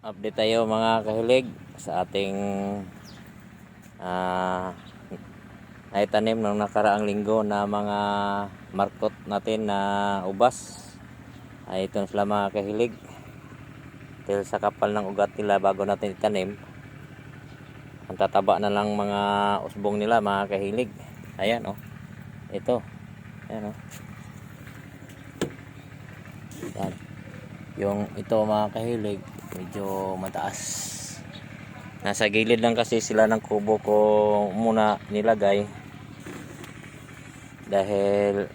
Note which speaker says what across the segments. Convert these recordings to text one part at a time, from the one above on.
Speaker 1: Update tayo mga kahilig sa ating naitanim ng nakaraang linggo na mga markot natin na ubas. Ay ito sila mga kahilig. Dahil sa kapal ng ugat nila bago natin itanim, ang tataba na lang mga usbong nila mga kahilig. Ayan ito. Ayan Yan. Yung ito mga kahilig medyo mataas. Nasa gilid lang kasi sila ng kubo ko muna nilagay dahil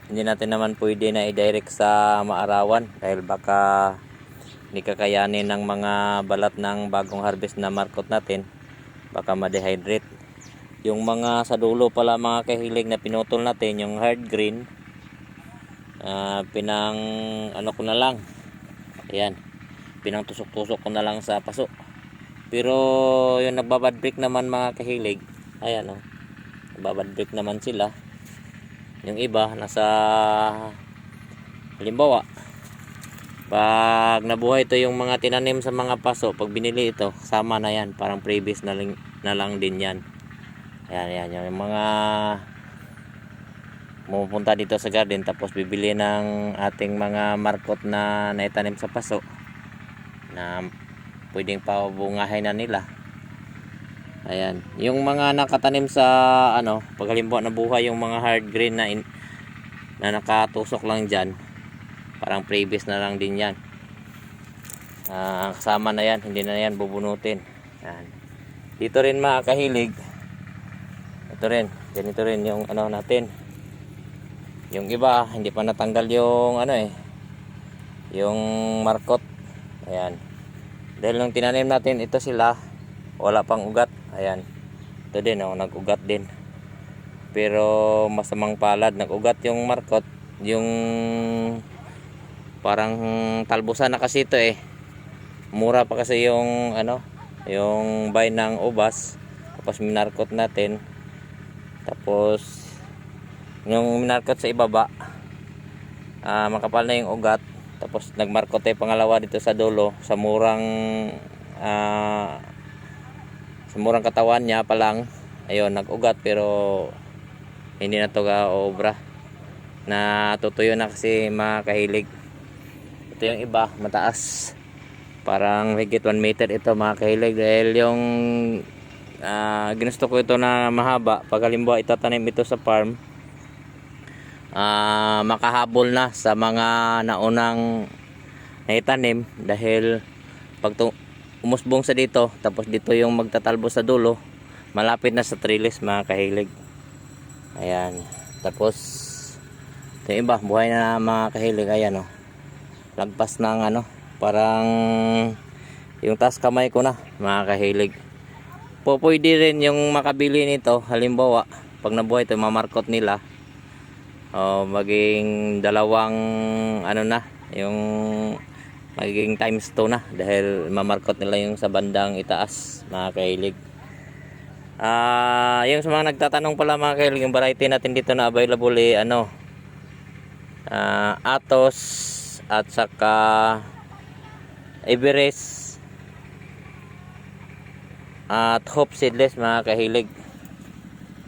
Speaker 1: hindi natin naman pwede na i-direct sa maarawan dahil baka hindi kakayanin ng mga balat ng bagong harvest na markot natin, baka ma-dehydrate. Yung mga sa dulo pala mga kahilig na pinutol natin, yung hard green, pinang ko na lang, ayan, pinang tusok-tusok ko na lang sa paso. Pero yung nagbabad break naman mga kahilig, ayan nagbabad break naman sila. Yung iba nasa, halimbawa pag nabuhay ito yung mga tinanim sa mga paso, pag binili ito sama na yan, parang previous na lang din yan. Ayan yung mga pupunta dito sa garden tapos bibili ng ating mga markot na naitanim sa paso na pwedeng pabungahin na nila. Ayan, yung mga nakatanim sa pag halimbawa nabuhay yung mga hard green na nakatusok lang dyan, parang previous na lang din yan. Kasama na yan, hindi na yan bubunutin. Ayan. Dito rin mga kahilig, ito rin, ganito rin yung natin. Yung iba hindi pa natanggal yung yung markot. Ayan. Dahil nung tinanim natin ito sila, wala pang ugat. Ayan. Ito din nag-ugat din. Pero masamang palad, nag-ugat yung markot, yung parang talbusan na kasi ito Mura pa kasi yung yung buy ng ubas. Tapos minarkot natin. Tapos yung minarkot sa ibaba, makapal na yung ugat. Tapos nagmarkot tayo pangalawa dito sa dulo sa murang katawan niya pa lang. Ayun, nag-ugat pero hindi na to obra. Natutuyo na kasi mga kahilig. Ito yung iba mataas, parang higit 1 meter ito mga kahilig. Dahil yung ginusto ko ito na mahaba, pag halimbawa itatanim ito sa farm, makahabol na sa mga naunang naitanim. Dahil pag umusbong sa dito tapos dito yung magtatalbo sa dulo, malapit na sa trellis mga kahilig. Ayan, tapos ito yung iba buhay na mga kahilig. Ayan lagpas ng parang yung taas kamay ko na mga kahilig. Pwede rin yung makabili nito, halimbawa pag nabuhay ito mamarkot nila, maging dalawang yung magiging times 2 na dahil mamarkot nila yung sa bandang itaas mga kahilig. Yung sa mga nagtatanong pala mga kahilig, yung variety natin dito na available Atos at saka Everest at Hope Seedless mga kahilig.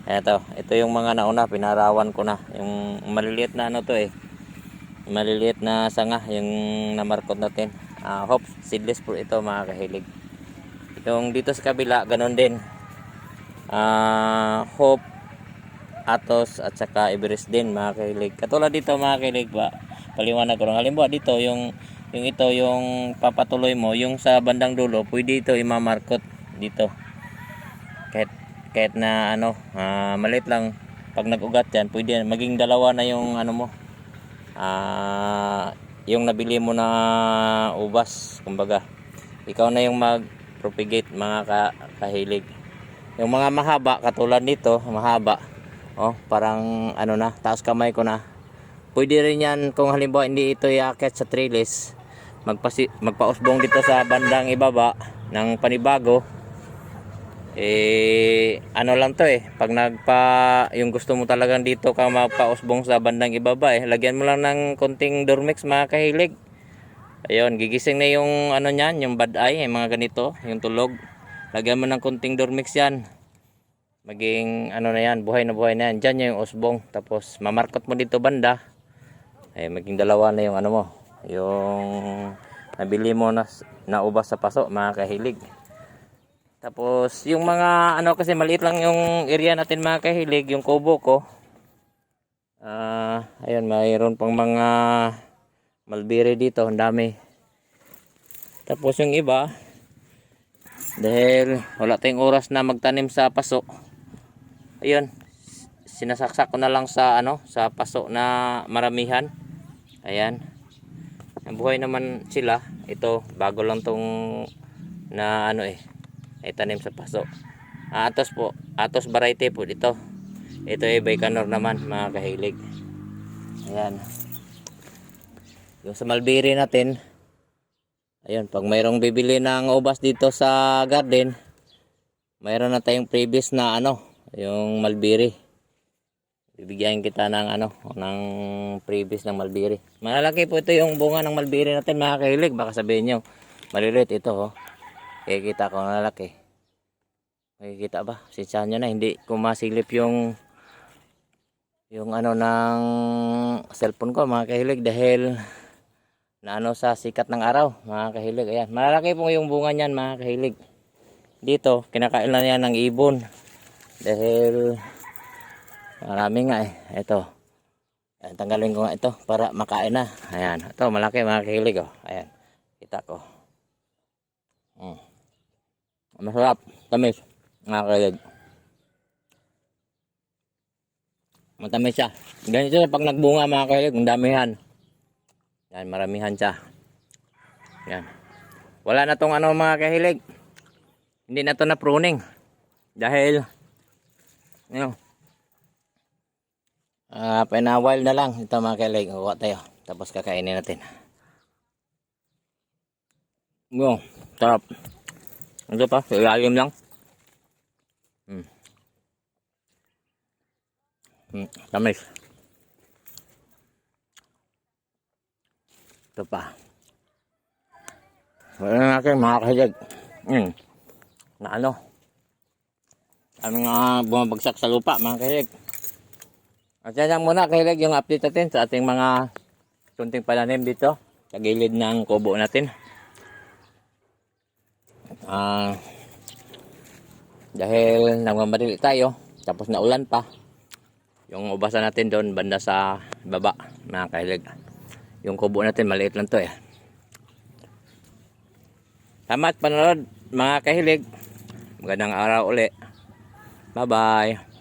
Speaker 1: Ito yung mga nauna, pinarawan ko na. Yung maliliit na maliliit na sanga yung namarkot natin. Hope Seedless po ito mga kahilig. Yung dito sa kabila ganun din, Hope, Atos at saka Everest din mga kahilig. Katulad dito mga kahilig, paliwanag ko lang. Halimbawa dito yung papatuloy mo yung sa bandang dulo, pwede ito imamarkot dito. Kahit na maliit lang, pag nag-ugat yan, pwede yan. Maging dalawa na yung mo, yung nabili mo na ubas. Kumbaga, ikaw na yung mag-propagate mga kahilig. Yung mga mahaba, katulad nito, mahaba. Parang taas kamay ko na. Pwede rin yan kung halimbawa hindi ito iakyat sa trellis. Magpausbong dito sa bandang ibaba ng panibago. Lang to pag yung gusto mo talagang dito ka mapausbong sa bandang ibaba, lagyan mo lang ng konting Dormex mga kahilig. Ayun, gigising na yung ano niyan, yung bad eye, yung mga ganito, yung tulog. Lagyan mo ng kunting Dormix yan. Maging ano na yan, buhay na yan. Diyan yung usbong. Tapos mamarkot mo dito banda. Ay maging dalawa na yung ano mo. Yung nabili mo na ubas sa paso, mga kahilig. Tapos yung mga ano kasi maliit lang yung area natin mga kahilig, yung kubo ko. Ayun, mayroon pang mga mulberry dito, ang dami. Tapos yung iba, dahil wala tayong oras na magtanim sa paso, ayun, sinasaksak ko na lang sa ano, sa paso na maramihan. Ayan. Ang buhay naman sila. Ito, bago lang tong na ano itanim sa paso. Atos variety po dito. Ito ay Baikanor naman, mga kahilig. Ayan. Yung sa mulberry natin, ayun, pag mayroong bibili ng ubas dito sa garden, mayroon na tayong previous na ano, yung mulberry. Bibigyan kita ng ano, ng previous ng mulberry. Malalaki po ito yung bunga ng mulberry natin, mga kahilig. Baka sabihin nyo, maliliit ito, oh. Kikita ko na lalaki. Makikita ba? Sensyahan nyo na, hindi ko masilip yung ano ng cellphone ko, mga kahilig, dahil na ano sa sikat ng araw, mga kahilig. Ayan, malalaki po yung bunga niyan, mga kahilig. Dito, kinakain na yan ng ibon. Dahil marami nga ito. Ayan, tanggalin ko nga ito para makain na. Ayan, ito malaki, mga kahilig, oh. Ayan, kita ko. Masarap, tamis, mga kahilig. Matamis siya. Ganito siya pag nagbunga, mga kahilig, ang damihan. Yan, maramihan siya. Yan. Wala na tong ano, mga kahilig. Hindi na to na pruning. Dahil yun, pinawal na lang. Ito, mga kahilig, kuha tayo. Tapos kakainin natin. Yung, sarap. Ito pa, sa ilalim lang. Tamis. Ito pa. Wala natin, mga kahilig. Na ano? Ano nga bumabagsak sa lupa, mga kahilig. At yan lang muna, kahilig, yung update natin sa ating mga kunting pananim dito sa gilid ng kubo natin. Dahil nagmamadali tayo, tapos naulan pa. Yung ubasan natin doon banda sa baba, mga kahilig. Yung kubo natin maliit lang to Salamat panonood, mga kahilig. Magandang araw uli. Bye bye.